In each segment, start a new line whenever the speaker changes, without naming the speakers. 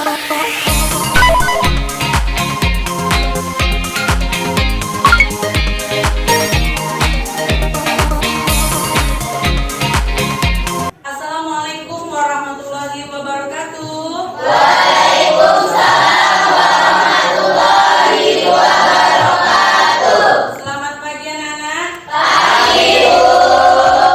Assalamualaikum warahmatullahi wabarakatuh.
Waalaikumsalam warahmatullahi wabarakatuh.
Selamat pagi anak-anak.
Pagi, Bu.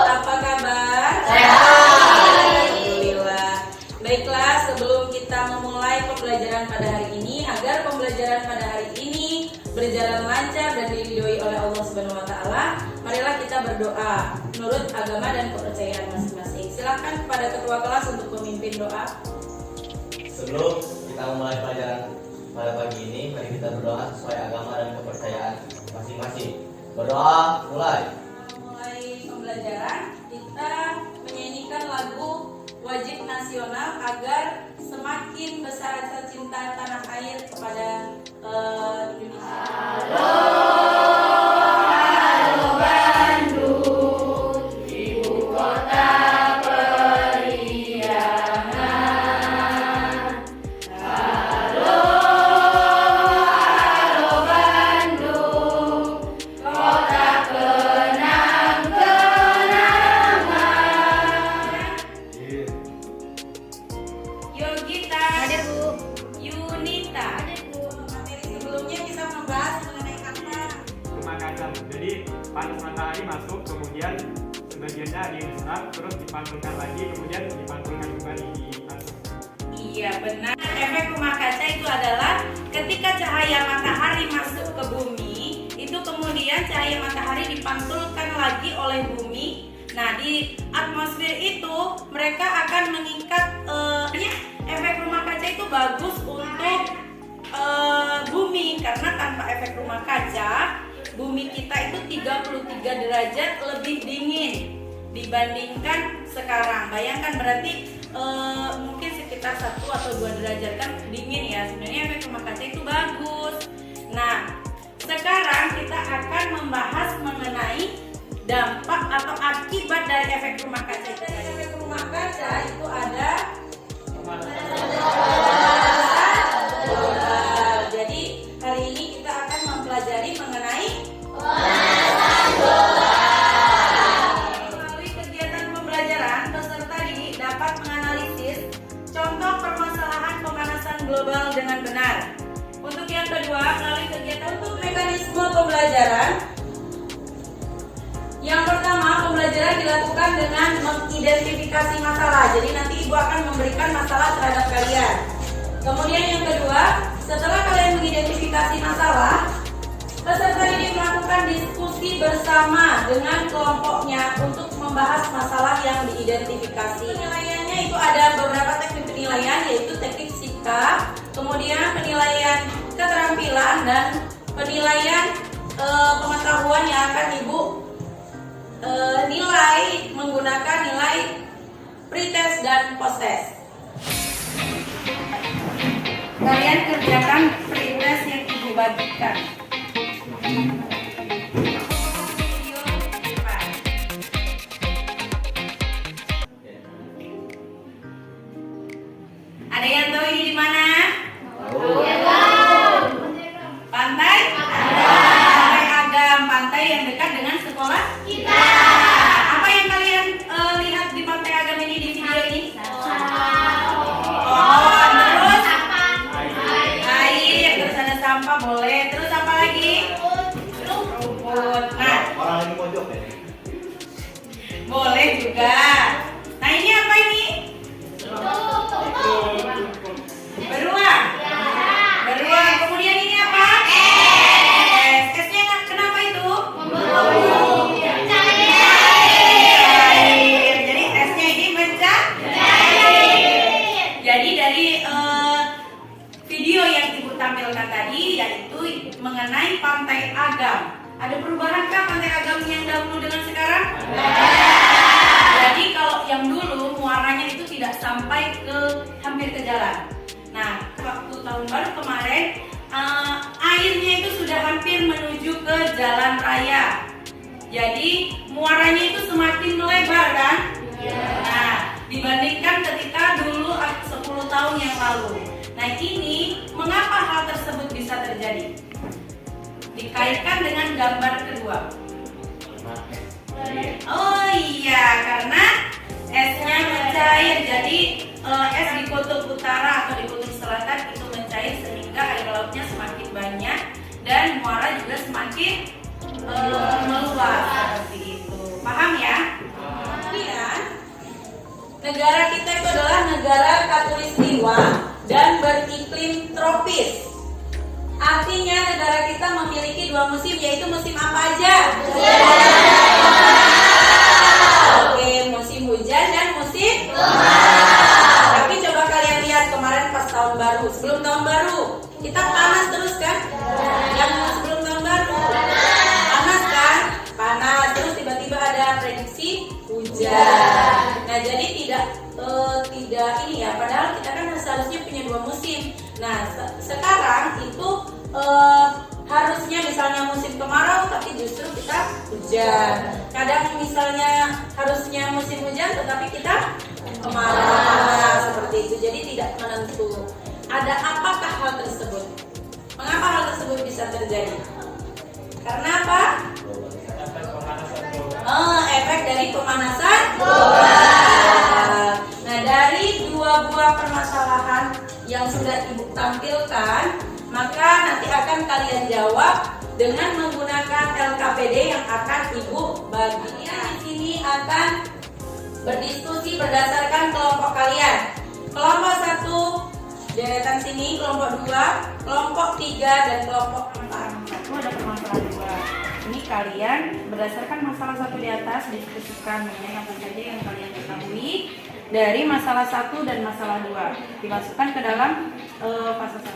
Apa kabar?
Sehat.
Alhamdulillah. Baiklah, sebelum kita memulai pembelajaran pada hari ini, agar pembelajaran pada hari ini berjalan lancar dan diridhoi oleh Allah Subhanahu wa taala, marilah kita berdoa menurut agama dan kepercayaan masing-masing. Silakan kepada ketua kelas untuk memimpin doa.
Sebelum kita memulai pelajaran pada pagi ini, mari kita berdoa sesuai agama dan kepercayaan masing-masing. Berdoa, mulai.
Mulai pembelajaran, kita menyanyikan lagu wajib nasional agar semakin besar rasa cinta tanah air kepada Indonesia. Yogita,
Hadir, Bu.
Yunita. Materi sebelumnya kita membahas mengenai apa?
Rumah kaca. Jadi panas matahari masuk, kemudian sebagiannya diserap, terus dipantulkan lagi, kemudian dipantulkan kembali di atas.
Iya benar. Efek rumah kaca itu adalah ketika cahaya matahari masuk ke bumi, itu kemudian cahaya matahari dipantulkan lagi oleh bumi. Nah, di atmosfer itu mereka akan mengikat efek rumah kaca itu bagus untuk bumi, karena tanpa efek rumah kaca bumi kita itu 33 derajat lebih dingin dibandingkan sekarang. Bayangkan berarti mungkin sekitar 1 atau 2 derajat kan dingin ya. Sebenarnya efek rumah kaca itu bagus. Nah, sekarang kita akan membahas mengenai dampak atau akibat dari efek rumah kaca itu. Efek rumah kaca itu ada pemanasan global. Jadi hari ini kita akan mempelajari mengenai
Pemanasan global.
melalui kegiatan pembelajaran, peserta didik dapat menganalisis contoh permasalahan pemanasan global dengan benar. Untuk yang kedua, melalui kegiatan untuk mekanisme pembelajaran. Yang pertama, pembelajaran dilakukan dengan mengidentifikasi masalah. Jadi nanti Ibu akan memberikan masalah terhadap kalian. Kemudian yang kedua, setelah kalian mengidentifikasi masalah, peserta didik melakukan diskusi bersama dengan kelompoknya untuk membahas masalah yang diidentifikasi. Penilaiannya itu ada beberapa teknik penilaian, yaitu teknik sikap, kemudian penilaian keterampilan, dan penilaian pengetahuan yang akan Ibu nilai menggunakan nilai pretest dan posttest. Kalian kerjakan pretest yang Ibu bagikan. Ada yang tahu ini di mana? Pantai? Pantai Agam, pantai yang dekat dengan sekolah kita. Apa yang kalian lihat di Pantai Agam ini di video ini? Oh, terus air, terus ada sampah, boleh. Terus apa lagi? Rumput. Nah,
Orang lagi pojok ya?
boleh juga. Nah, ini apa ini? Beruang. Beruang. Kemudian ini apa? Es. Esnya kenapa itu? Cair. Jadi esnya ini mencair. Jadi dari video yang Ibu tampilkan tadi, yaitu mengenai Pantai Agam. Ada perubahankah Pantai Agam yang dahulu dengan sekarang? Jadi kalau yang dulu muaranya itu tidak sampai ke hampir ke jalan. Nah, waktu tahun baru kemarin airnya itu sudah hampir menuju ke jalan raya. Jadi muaranya itu semakin melebar kan? Nah, dibandingkan ketika dulu 10 tahun yang lalu. Nah ini mengapa hal tersebut bisa terjadi? Dikaitkan dengan gambar kedua. Oh iya, karena esnya mencair. Jadi es di kutub utara atau di kutub selatan itu mencair sehingga air lautnya semakin banyak dan muara juga semakin meluas seperti itu. Paham ya? Kemudian negara kita itu adalah negara khatulistiwa dan beriklim tropis. Artinya negara kita memiliki dua musim, yaitu musim apa aja? Oke, musim hujan dan musim kemarau. Tapi coba kalian lihat kemarin pas tahun baru, sebelum tahun baru kita panas terus kan? Yang sebelum tahun baru panas kan? Panas terus tiba-tiba ada prediksi hujan. Nah jadi tidak ini ya, padahal kita kan seharusnya punya dua musim. Nah sekarang itu harusnya misalnya musim kemarau tapi justru kita hujan. Kadang misalnya harusnya musim hujan tetapi kita kemarau seperti itu. Jadi tidak menentu. Ada apakah hal tersebut? Mengapa hal tersebut bisa terjadi? Karena apa? Efek dari pemanasan global. Nah dari dua buah permasalahan yang sudah Ibu tampilkan, maka nanti akan kalian jawab dengan menggunakan LKPD yang akan Ibu bagi. Di sini akan berdiskusi berdasarkan kelompok kalian. Kelompok 1 deretan sini, kelompok 2, kelompok 3 dan kelompok 4. Satu ada permasalahan 2. Ini kalian berdasarkan masalah 1 di atas diskusikan mengenai apa saja yang kalian ketahui dari masalah 1 dan masalah 2 dimasukkan ke dalam fase 1.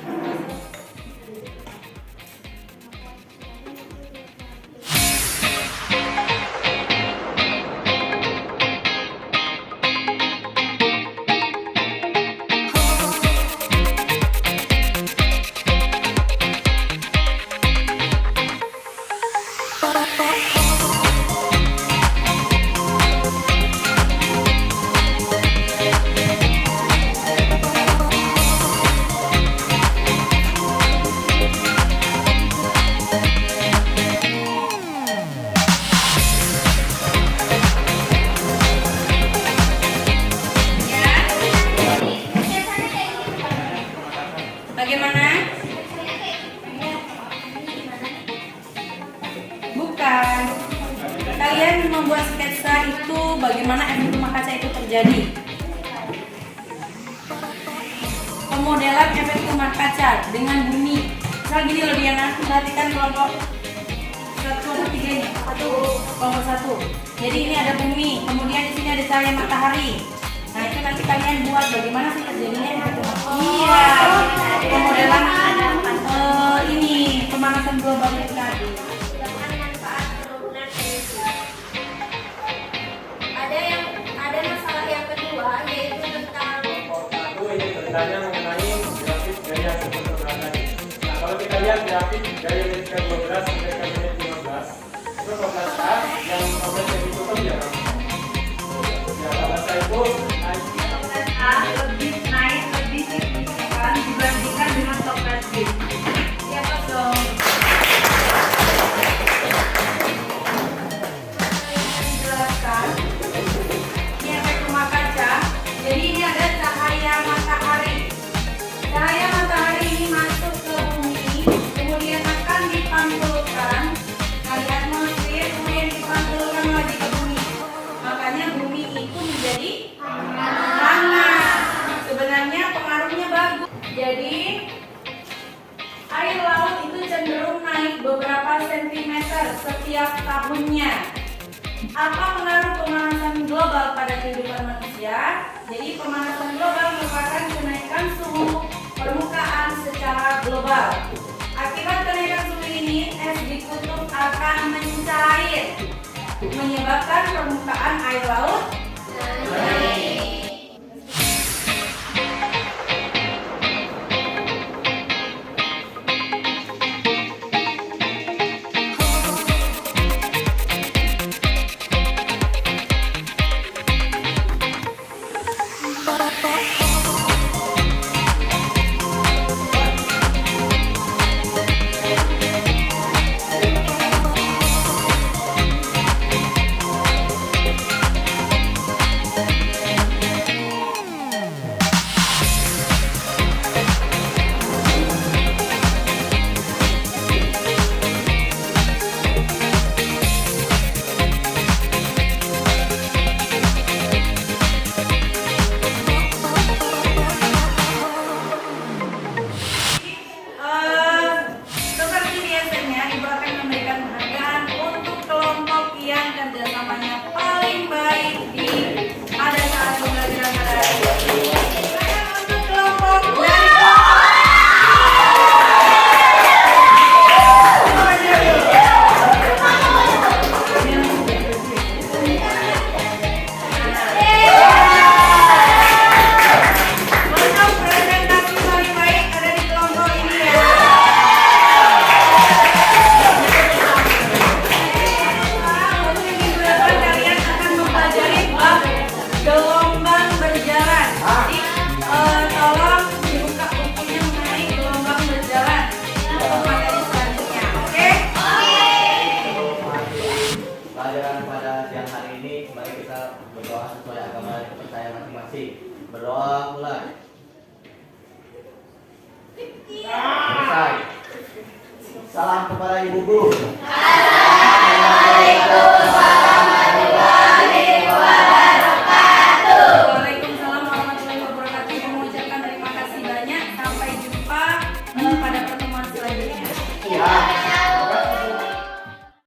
Bagaimana? Bukan. Kalian membuat sketsa itu bagaimana efek rumah kaca itu terjadi. Pemodelan efek rumah kaca dengan bumi. Misal gini loh Diana, perhatikan kelompok 1 atau 3 ini. Kelompok 1. Jadi ini ada bumi, kemudian di sini ada cahaya matahari. Nah itu nanti kalian buat bagaimana sih terjadinya efek rumah kaca. Iya. Pemodelan ini pemanasan global itu tadi.
Ada masalah yang kedua yaitu tentang
ini tentangnya mengenai grafik dari hasil fotografi tadi. Nah kalau kita lihat grafik dari menit ke-12 sampai ke menit 15 itu 15A yang 15 yang ditutup ya kan? Ya 15A itu
lebih naik lebih signifikan dibandingkan dengan toplet B. Ya dong. Dijelaskan ini efek rumah kaca. Jadi ini ada cahaya matahari. Cahaya matahari ini masuk ke bumi, kemudian akan dipantulkan dari atmosfer, kemudian dipantulkan lagi ke bumi. Makanya bumi itu menjadi hangat. Sebenarnya pengaruhnya bagus. Jadi air laut itu cenderung naik beberapa sentimeter setiap tahunnya. Apa pengaruh pemanasan global pada kehidupan manusia? Jadi pemanasan global merupakan kenaikan suhu permukaan secara global. Akibat kenaikan suhu ini, es di kutub akan mencair, menyebabkan permukaan air laut naik.
Salam kepada ibu guru.
Waalaikumsalam warahmatullahi wabarakatuh. Saya mengucapkan terima kasih banyak. Sampai jumpa pada pertemuan selanjutnya.
Ya.